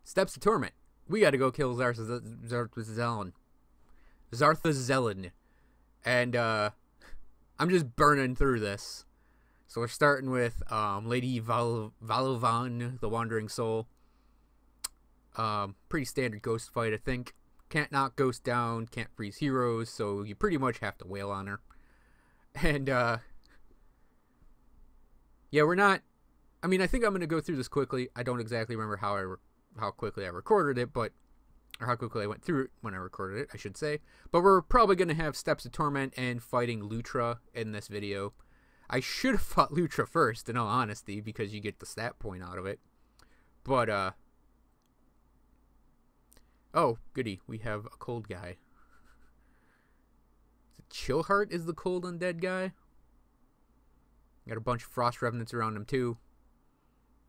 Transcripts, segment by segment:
Steps to Torment. We gotta go kill Zarthazelin. And, I'm just burning through this. So we're starting with, Lady Valovan, the Wandering Soul. Pretty standard ghost fight, I think. Can't knock ghosts down, can't freeze heroes, so you pretty much have to wail on her. And, yeah, we're not... I mean, I think I'm going to go through this quickly. I don't exactly remember how quickly I recorded it, but... Or how quickly I went through it when I recorded it, I should say. But we're probably going to have Steps of Torment and fighting Lutra in this video. I should have fought Lutra first, in all honesty, because you get the stat point out of it. But, oh, goody. We have a cold guy. Chillheart is the cold undead guy. Got a bunch of frost revenants around him too.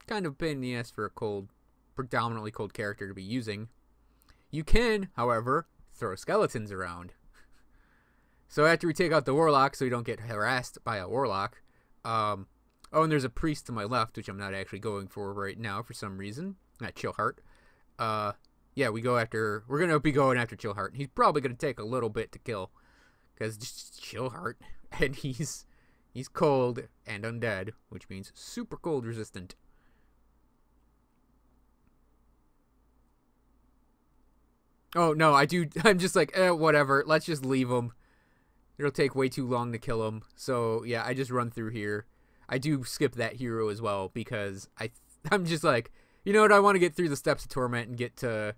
Kind of pain in the ass for a cold, predominantly cold character to be using. You can, however, throw skeletons around. So after we take out the warlock, so we don't get harassed by a warlock. Oh, and there's a priest to my left, which I'm not actually going for right now for some reason. Not Chillheart. Yeah, we're gonna be going after Chillheart. He's probably gonna take a little bit to kill. Because just Chillheart, and he's cold and undead, which means super cold resistant. Oh, no, I'm just like, whatever, let's just leave him. It'll take way too long to kill him. So, yeah, I just run through here. I do skip that hero as well, because I'm just like, you know what, I want to get through the Steps of Torment and get to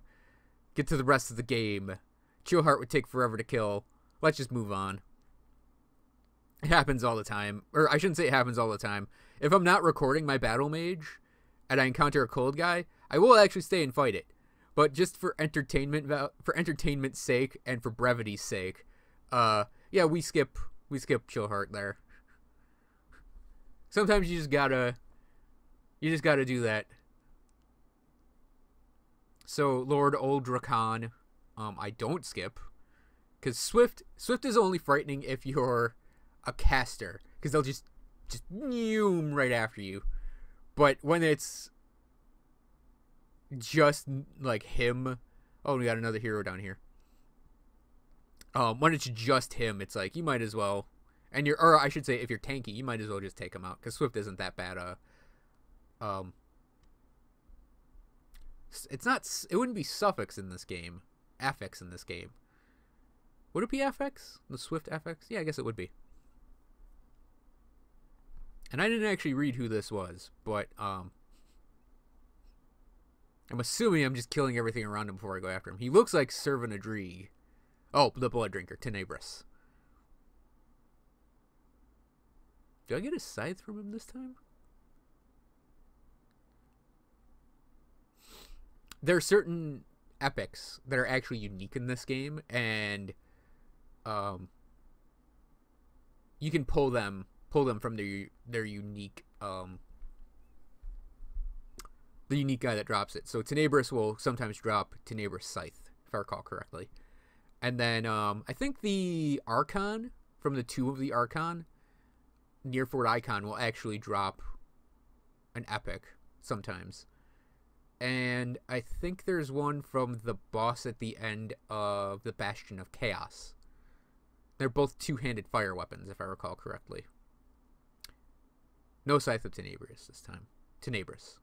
the rest of the game. Chillheart would take forever to kill. Let's just move on. It happens all the time. Or I shouldn't say it happens all the time. If I'm not recording my battle mage and I encounter a cold guy, I will actually stay and fight it. But just for entertainment's sake and for brevity's sake, yeah, we skip Chillheart there. Sometimes you just gotta do that. So Lord Uldrakan, I don't skip. Because Swift is only frightening if you're a caster. Because they'll just noom right after you. But when it's just, like, him... Oh, we got another hero down here. When it's just him, it's like, you might as well... Or I should say, if you're tanky, you might as well just take him out. Because Swift isn't that bad. It wouldn't be suffix in this game. Affix in this game. Would it be FX? The Swift FX? Yeah, I guess it would be. And I didn't actually read who this was, but I'm assuming I'm just killing everything around him before I go after him. He looks like Servant Adri. Oh, the Blood Drinker, Tenebris. Do I get a scythe from him this time? There are certain epics that are actually unique in this game, and you can pull them from their unique the unique guy that drops it. So Tenebris will sometimes drop Tenebris Scythe, if I recall correctly. And then I think the Archon from the Tomb of the Archon, Nearford Icon, will actually drop an epic sometimes. And I think there's one from the boss at the end of the Bastion of Chaos. They're both two-handed fire weapons, if I recall correctly. No Scythe of Tenebris this time. Tenebris.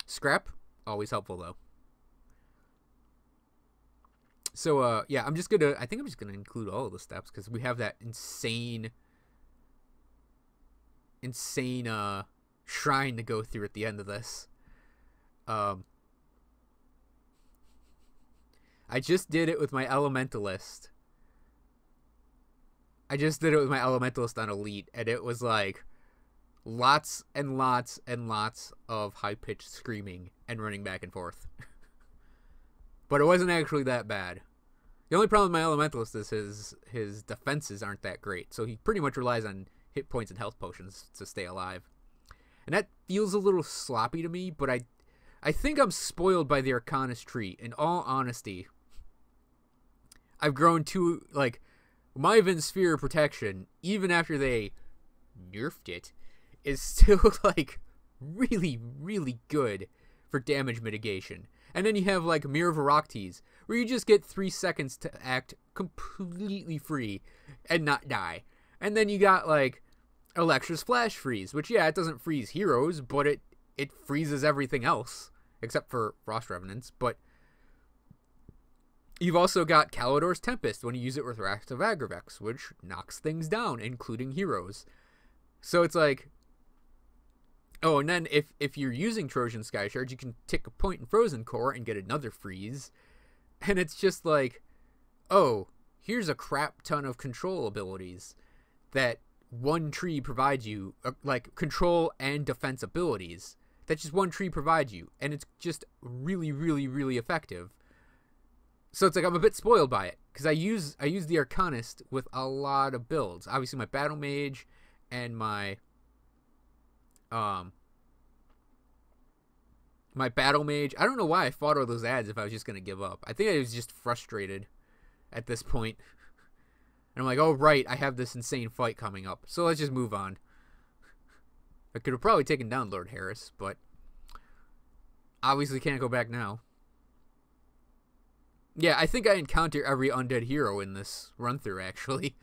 Scrap, always helpful though. So, yeah, I think I'm just gonna include all of the steps, because we have that insane shrine to go through at the end of this. I just did it with my Elementalist. On Elite, and it was like lots and lots and lots of high-pitched screaming and running back and forth. But it wasn't actually that bad. The only problem with my Elementalist is his defenses aren't that great, so he pretty much relies on hit points and health potions to stay alive. And that feels a little sloppy to me, but I think I'm spoiled by the Arcanist tree. In all honesty, I've grown to, like, my Sphere of Protection, even after they nerfed it, is still like really, really good for damage mitigation. And then you have like Mirror of Arachtes, where you just get 3 seconds to act completely free and not die. And then you got like Electra's Flash Freeze, which, yeah, it doesn't freeze heroes, but it freezes everything else except for Frost Revenants. But you've also got Kalidor's Tempest when you use it with Wrath of Agravex, which knocks things down, including heroes. So it's like, oh, and then if you're using Trojan Sky Shard, you can tick a point in Frozen Core and get another freeze. And it's just like, oh, here's a crap ton of control abilities that one tree provides you, like control and defense abilities that just one tree provides you, and it's just really, really, really effective. So it's like I'm a bit spoiled by it, because I use the Arcanist with a lot of builds. Obviously my Battle Mage and my Battle Mage. I don't know why I fought all those ads if I was just going to give up. I think I was just frustrated at this point. And I'm like, oh, right, I have this insane fight coming up, so let's just move on. I could have probably taken down Lord Harris, but obviously can't go back now. Yeah, I think I encounter every undead hero in this run-through, actually.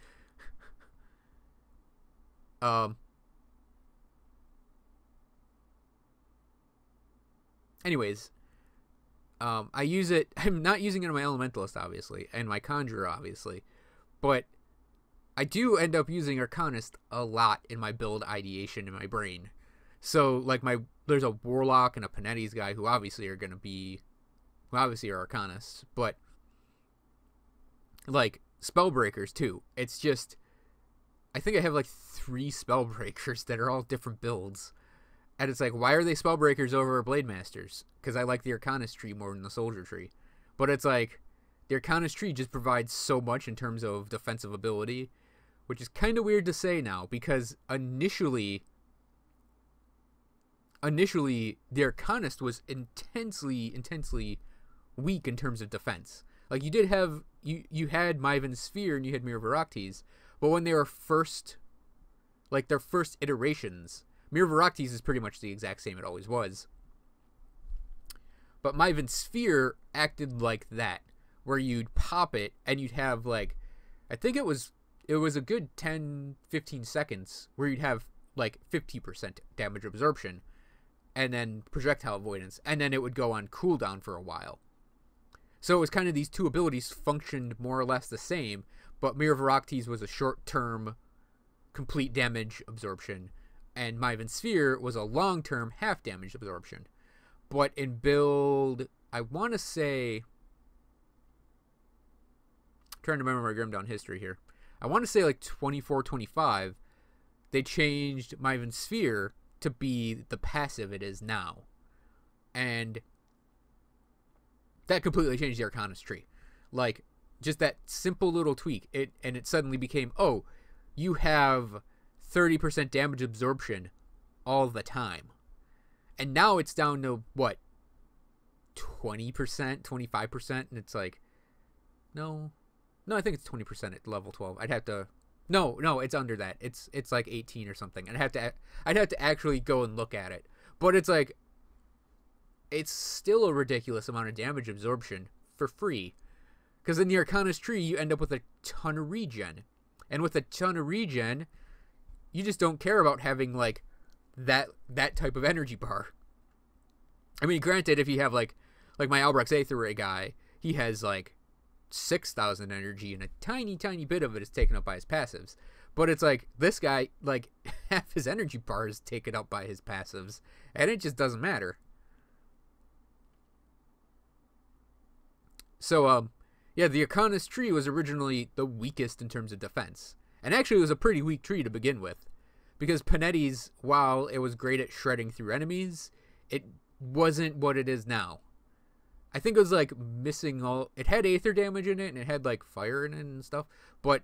Anyways, I use it. I'm not using it on my Elementalist, obviously, and my Conjurer, obviously, but I do end up using Arcanist a lot in my build ideation in my brain. So, like, there's a Warlock and a Panetti's guy who obviously are going to be, who obviously are Arcanists, but, like, Spellbreakers, too. It's just, I think I have, like, 3 Spellbreakers that are all different builds. And it's like, why are they Spellbreakers over Blade Masters? Because I like the Arcanist tree more than the Soldier tree. But it's like, the Arcanist tree just provides so much in terms of defensive ability, which is kind of weird to say now, because initially the Arcanist was intensely weak in terms of defense. Like, you did have, you had Myvan's Sphere and you had Mirror of Arachtes, but when they were first, like, their first iterations, Mirror of Arachtes is pretty much the exact same it always was. But Myvan's Sphere acted like that, where you'd pop it and you'd have, like, I think it was a good 10-15 seconds where you'd have like 50% damage absorption and then projectile avoidance, and then it would go on cooldown for a while. So it was kind of, these two abilities functioned more or less the same, but Mirror of Arachtes was a short-term complete damage absorption, and Myvan's Sphere was a long-term half damage absorption. But in build, I want to say, I'm trying to remember my Grim Dawn history here. I want to say like 24-25, they changed Myvan's Sphere to be the passive it is now. And that completely changed the Arcanist tree. Like, just that simple little tweak, and it suddenly became, oh, you have 30% damage absorption all the time. And now it's down to, what, 20%, 25%? And it's like, no, I think it's 20% at level 12. I'd have to, no, it's under that. It's like 18 or something. I'd have to actually go and look at it. But it's like, it's still a ridiculous amount of damage absorption for free. Because in the Arcanist tree, you end up with a ton of regen. And with a ton of regen, you just don't care about having, like, that type of energy bar. I mean, granted, if you have, like my Albrecht's Aether Ray guy, he has, like, 6,000 energy, and a tiny bit of it is taken up by his passives. But it's like, this guy, like, half his energy bar is taken up by his passives, and it just doesn't matter. So, yeah, the Arcanist tree was originally the weakest in terms of defense. And actually, it was a pretty weak tree to begin with. Because Panetti's, while it was great at shredding through enemies, it wasn't what it is now. I think it was, like, missing all... It had Aether damage in it, and it had, like, fire in it and stuff. But...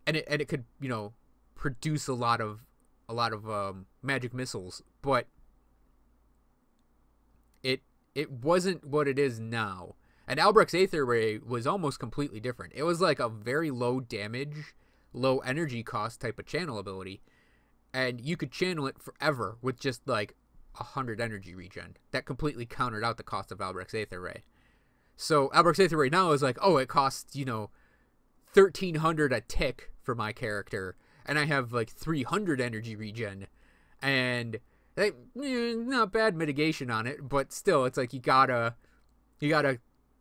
And it could, you know, produce a lot of magic missiles. But... It wasn't what it is now. And Albrecht's Aether Ray was almost completely different. It was, like, a very low damage, low energy cost type of channel ability. and you could channel it forever with just like 100 energy regen. That completely countered out the cost of Albrecht's Aether Ray. So Albrecht's Aether Ray now is like, oh, it costs, 1,300 a tick for my character, and I have like 300 energy regen, and not bad mitigation on it, but still, it's like you gotta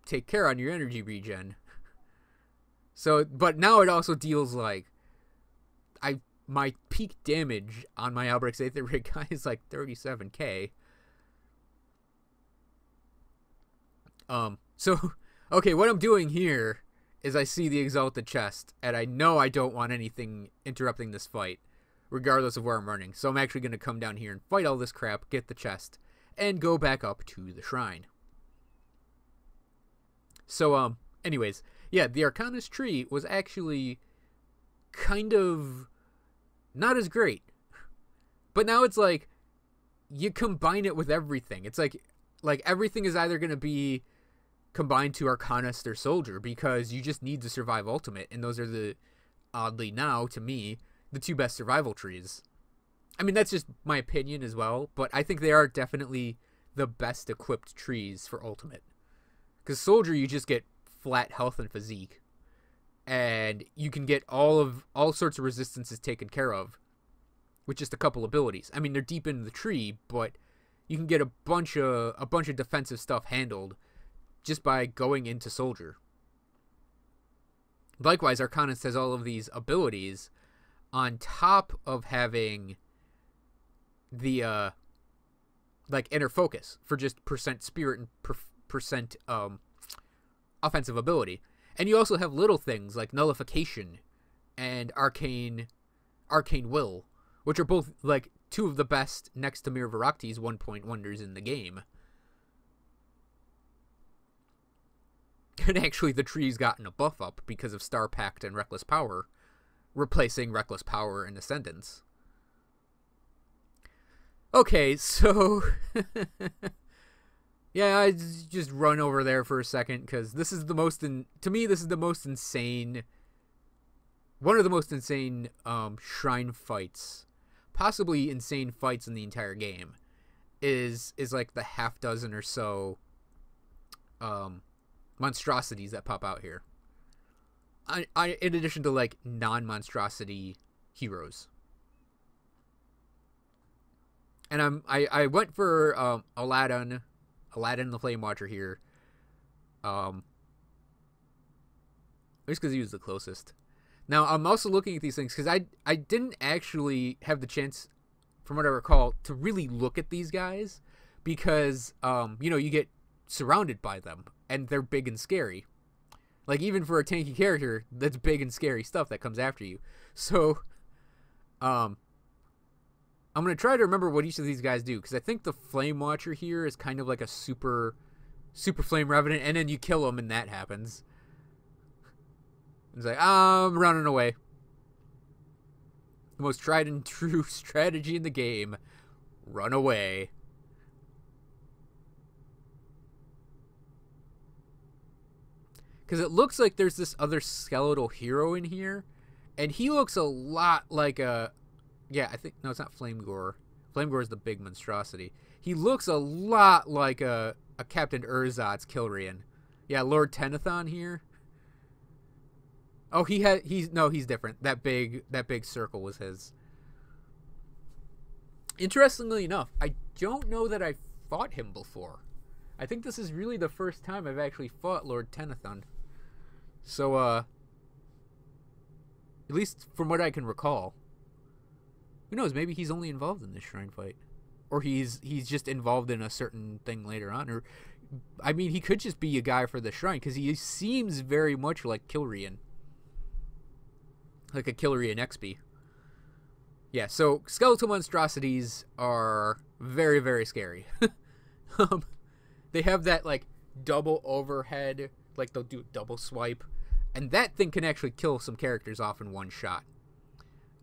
take care on your energy regen. So, but now it also deals like, my peak damage on my Albrecht's Aether Ray guy is like 37k. So, okay, what I'm doing here is I see the Exalted Chest, and I know I don't want anything interrupting this fight, regardless of where I'm running. So I'm actually going to come down here and fight all this crap, get the chest, and go back up to the shrine. So, anyways, yeah, the Arcanist tree was actually kind of not as great. But now it's like, you combine it with everything. It's like everything is either going to be combined to Arcanist or Soldier, because you just need to survive Ultimate, and those are oddly now, to me, the two best survival trees. I mean, that's just my opinion as well, but I think they are definitely the best equipped trees for Ultimate. Because Soldier, you just get flat health and physique, and you can get all sorts of resistances taken care of with just a couple abilities. I mean, they're deep into the tree, but you can get a bunch of defensive stuff handled just by going into Soldier. Likewise, Arcanist has all of these abilities on top of having the like inner focus for just percent spirit and percent offensive ability. And you also have little things like nullification and arcane will, which are both like two of the best next to Mir Virakti's 1-point wonders in the game. And actually the tree's gotten a buff up because of Star Pact and Reckless Power, replacing Reckless Power and Ascendance. Okay, so yeah, I just run over there for a second, because this is the most, to me, this is the most insane, one of the most insane shrine fights, possibly insane fights in the entire game, is like the half dozen or so monstrosities that pop out here. In addition to like non-monstrosity heroes. And I went for Aladdin the Flame Watcher here. Just because he was the closest. Now I'm also looking at these things because I didn't actually have the chance, from what I recall, to really look at these guys, because you get surrounded by them and they're big and scary. Like, even for a tanky character, that's big and scary stuff that comes after you. So I'm going to try to remember what each of these guys do, because I think the Flame Watcher here is kind of like a super Flame Revenant, and then you kill him and that happens. It's like, I'm running away. The most tried and true strategy in the game. Run away. Because it looks like there's this other skeletal hero in here, and he looks a lot like a... Yeah, I think... No, it's not Flamegore. Flamegore is the big monstrosity. He looks a lot like a Captain Urzat's Kilrian. Yeah, Lord Tenathon here. Oh, he's different. That big circle was his. Interestingly enough, I don't know that I fought him before. I think this is really the first time I've actually fought Lord Tenathon. So, at least from what I can recall. Who knows, maybe he's only involved in this shrine fight. Or he's just involved in a certain thing later on. Or, I mean, he could just be a guy for the shrine, because he seems very much like Kilrian. Like a Kilrian XP. Yeah, so skeletal monstrosities are very, very scary. They have that, like, double overhead, like they'll do a double swipe, and that thing can actually kill some characters off in one shot.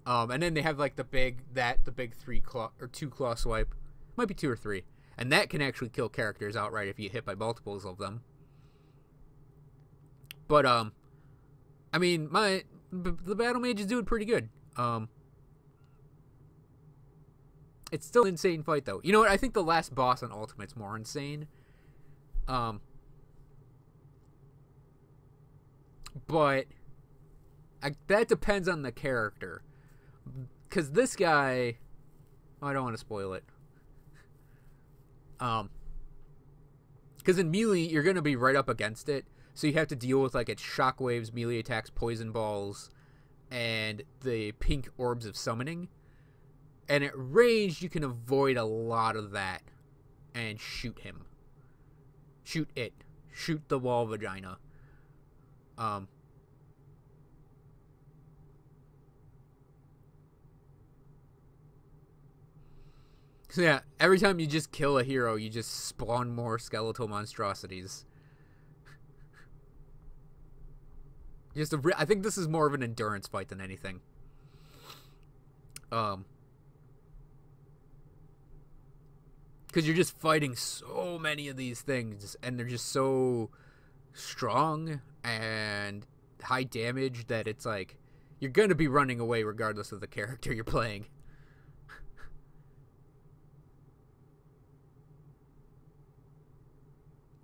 And then they have like the big 3-claw or 2-claw swipe, might be 2 or 3, and that can actually kill characters outright if you get hit by multiples of them. But I mean, the battle mage is doing pretty good. It's still an insane fight, though. You know what? I think the last boss on Ultimate's more insane. But that depends on the character. Because this guy... I don't want to spoil it. Because in melee, you're going to be right up against it. So you have to deal with, like, its shockwaves, melee attacks, poison balls, and the pink orbs of summoning. And at range, you can avoid a lot of that and shoot him. Shoot it. Shoot the wall vagina. So yeah, every time you just kill a hero, you just spawn more skeletal monstrosities. I think this is more of an endurance fight than anything. Because you're just fighting so many of these things, and they're just so strong and high damage that it's like you're gonna be running away regardless of the character you're playing.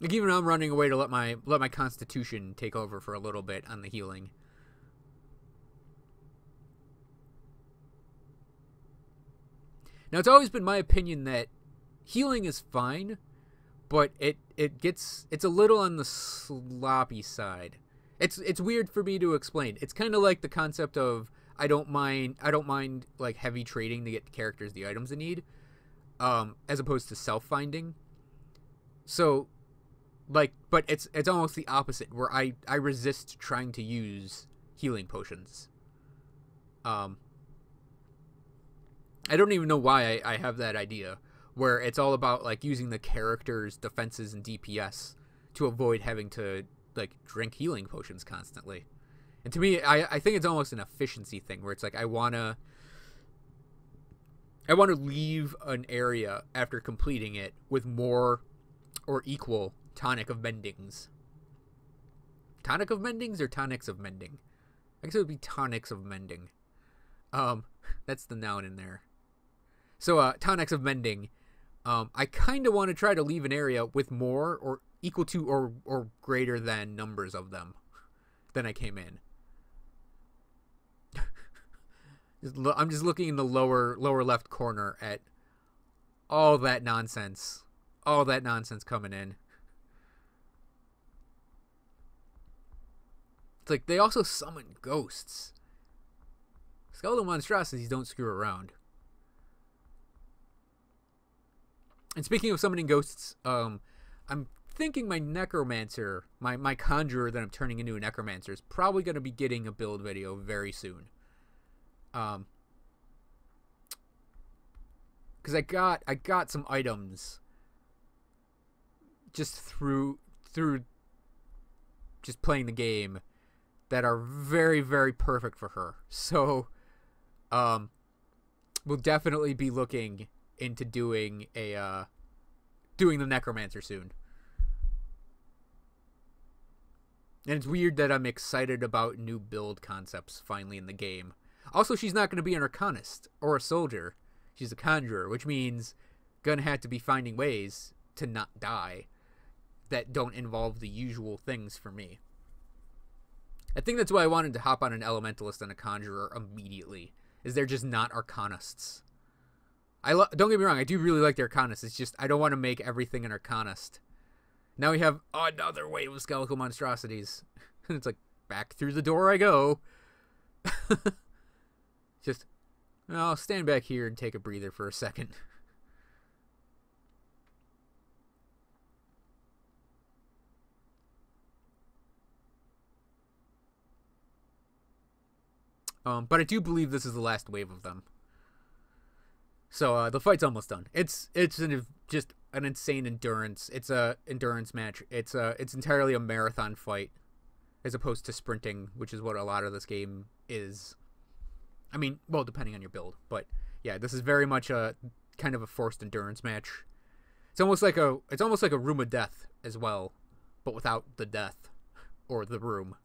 Like, even I'm running away to let my constitution take over for a little bit on the healing. Now, it's always been my opinion that healing is fine, but it's a little on the sloppy side. It's weird for me to explain. It's kind of like the concept of I don't mind like heavy trading to get characters the items they need, as opposed to self-finding. So, like, but it's almost the opposite, where I resist trying to use healing potions. I don't even know why I have that idea, where it's all about, like, using the character's defenses and DPS to avoid having to, like, drink healing potions constantly. And to me, I think it's almost an efficiency thing, where it's like I want to leave an area after completing it with more or equal tonic of mendings. Tonic of mendings or tonics of mending? I guess it would be tonics of mending. That's the noun in there. So, tonics of mending. I kind of want to try to leave an area with more or equal to or greater than numbers of them than I came in. I'm just looking in the lower left corner at all that nonsense. All that nonsense coming in. It's like they also summon ghosts. Skeletal monstrosities don't screw around. And speaking of summoning ghosts, I'm thinking my necromancer, my conjurer that I'm turning into a necromancer, is probably going to be getting a build video very soon. Because I got some items just through just playing the game that are very, very perfect for her. So, we'll definitely be looking into doing the necromancer soon. And it's weird that I'm excited about new build concepts finally in the game. Also, she's not going to be an arcanist or a soldier. She's a conjurer, which means gonna have to be finding ways to not die that don't involve the usual things for me. I think that's why I wanted to hop on an elementalist and a conjurer immediately, is they're just not arcanists. Don't get me wrong, I do really like the arcanists. It's just I don't want to make everything an arcanist. Now we have another wave of skeletal monstrosities. And it's like, back through the door I go. Just, I'll stand back here and take a breather for a second. But I do believe this is the last wave of them. So the fight's almost done. It's just an insane endurance. It's a endurance match. It's entirely a marathon fight, as opposed to sprinting, which is what a lot of this game is. I mean, well, depending on your build, but yeah, this is very much a kind of a forced endurance match. It's almost like a room of death as well, but without the death or the room.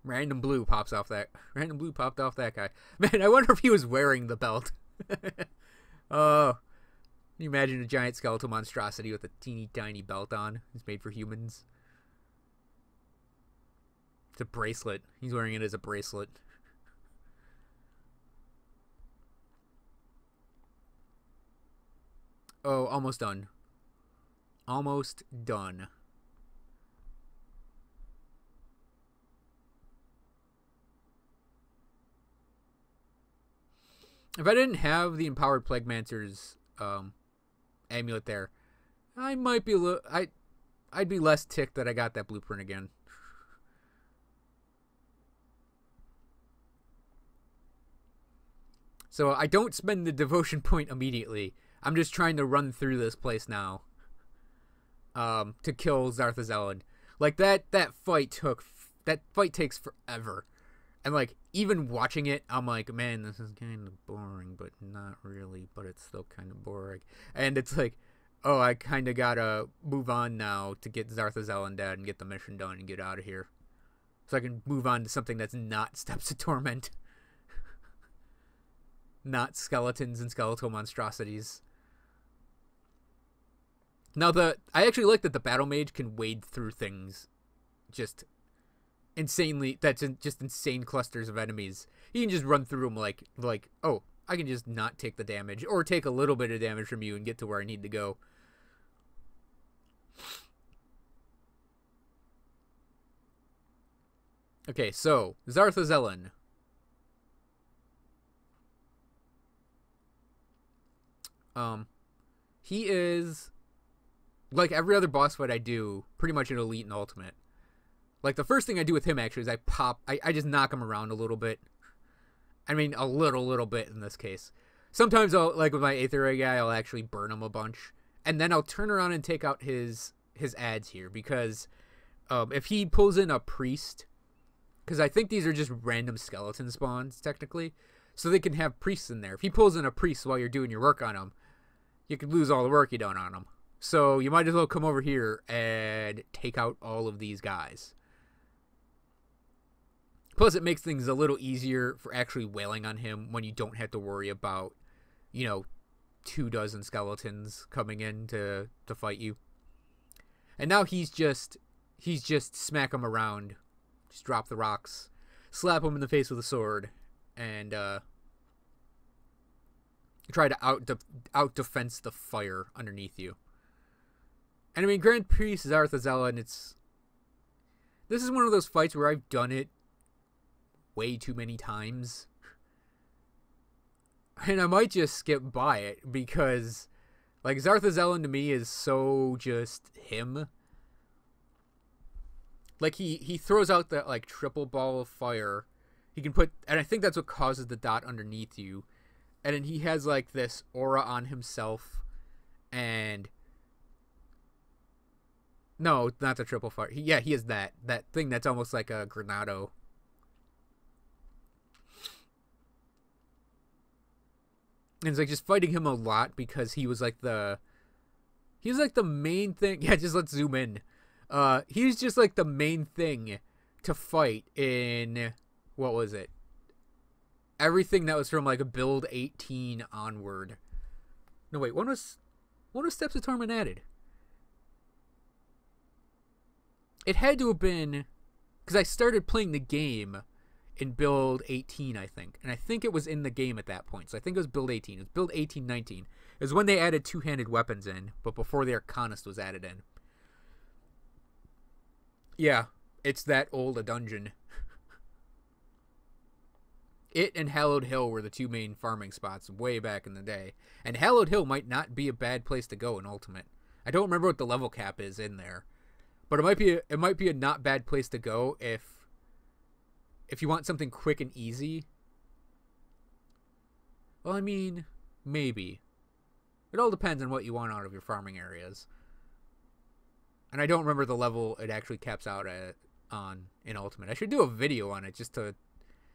Random blue pops off that. Random blue popped off that guy. Man, I wonder if he was wearing the belt. Oh, can you imagine a giant skeletal monstrosity with a teeny tiny belt on? It's made for humans. It's a bracelet. He's wearing it as a bracelet. Oh, almost done. Almost done. If I didn't have the Empowered Plaguemancer's amulet there, I might be a little... I'd be less ticked that I got that blueprint again. So I don't spend the devotion point immediately. I'm just trying to run through this place now. To kill Zarthazellan. Like that fight takes forever. And like even watching it, I'm like, man, this is kind of boring, but not really, but it's still kind of boring. And it's like, oh, I kind of gotta move on now to get Zarthazellan dead and get the mission done and get out of here. So I can move on to something that's not Steps of Torment. Not skeletons and skeletal monstrosities. Now I actually like that the Battle Mage can wade through things just insanely. Just insane clusters of enemies. You can just run through them like oh, I can just not take the damage or take a little bit of damage from you and get to where I need to go. Okay, so Zarthazellan. He is, like every other boss fight I do, pretty much an elite and ultimate. Like the first thing I do with him actually is I just knock him around a little bit. I mean a little bit in this case. Sometimes I'll, like with my Aether Ray guy, I'll actually burn him a bunch. And then I'll turn around and take out his ads here, because if he pulls in a priest, because I think these are just random skeleton spawns technically, so they can have priests in there. If he pulls in a priest while you're doing your work on him, you could lose all the work you done on him. So you might as well come over here and take out all of these guys. Plus, it makes things a little easier for actually wailing on him when you don't have to worry about, 24 skeletons coming in to fight you. And now he's just smack him around, just drop the rocks, slap him in the face with a sword, and try to out defense the fire underneath you. And I mean, Grand Priest Zarthazellan, this is one of those fights where I've done it way too many times. And I might just skip by it because, like, Zarthazellan to me is so just him. Like, he throws out that, like, triple ball of fire. He can put, and I think that's what causes the dot underneath you. And then he has, like, this aura on himself. And no, not the triple fire. He has that thing that's almost like a Granado. And it's like just fighting him a lot because he was like the main thing. Yeah, just let's zoom in. He's just like the main thing to fight in, what was it? Everything that was from like a build 18 onward. No, wait, when was Steps of Torment added? It had to have been, because I started playing the game in build 18, I think. And I think it was in the game at that point. So I think it was build 18. It was build 18-19. It was when they added two-handed weapons in, but before the Arcanist was added in. Yeah, it's that old a dungeon. It and Hallowed Hill were the two main farming spots way back in the day. And Hallowed Hill might not be a bad place to go in Ultimate. I don't remember what the level cap is in there. But it might be a not bad place to go if you want something quick and easy. Well, I mean, maybe. It all depends on what you want out of your farming areas. And I don't remember the level it actually caps out on in Ultimate. I should do a video on it just to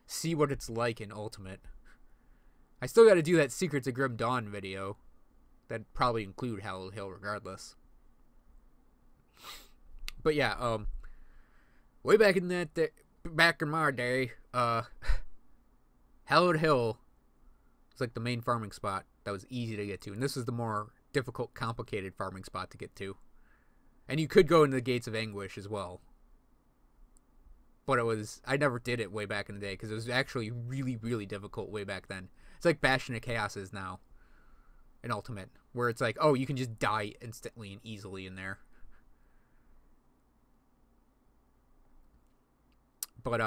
see what it's like in Ultimate. I still got to do that Secrets of Grim Dawn video. That'd probably include Hallowed Hill regardless. But yeah, way back in that day, back in my day, Hallowed Hill was like the main farming spot that was easy to get to, and this is the more difficult, complicated farming spot to get to. And you could go into the Gates of Anguish as well. But I never did it way back in the day because it was actually really, really difficult way back then. It's like Bastion of Chaos is now in Ultimate, where it's like, oh, you can just die instantly and easily in there. But,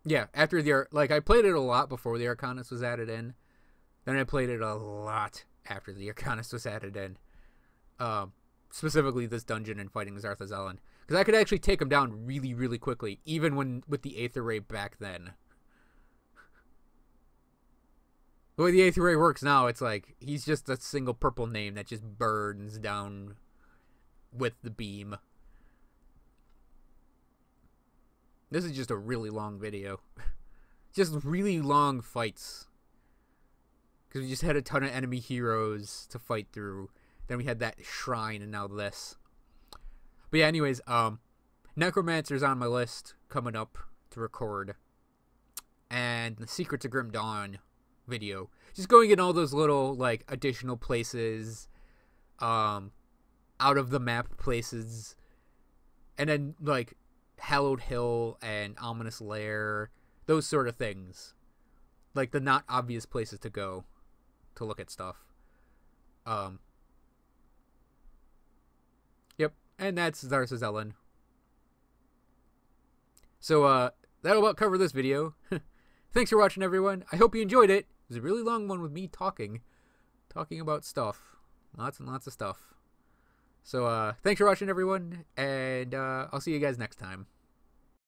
yeah, after I played it a lot before the Arcanist was added in. Then I played it a lot after the Arcanist was added in. Specifically this dungeon and fighting Zarthazelen. Because I could actually take him down really, really quickly, even with the Aether Ray back then. The way the Aether Ray works now, it's like, he's just a single purple name that just burns down with the beam. This is just a really long video. Just really long fights. Because we just had a ton of enemy heroes to fight through. Then we had that shrine and now this. But yeah, anyways, Necromancer's on my list coming up to record. And the Secrets of Grim Dawn video. Just going in all those little, like, additional places. Out of the map places. And then, like, Hallowed Hill and Ominous Lair. Those sort of things. Like, the not obvious places to go to look at stuff. Yep, and that's Zarthazelen. So, that'll about cover this video. Thanks for watching, everyone. I hope you enjoyed it. It was a really long one with me talking about stuff. Lots and lots of stuff. So, thanks for watching, everyone, and I'll see you guys next time.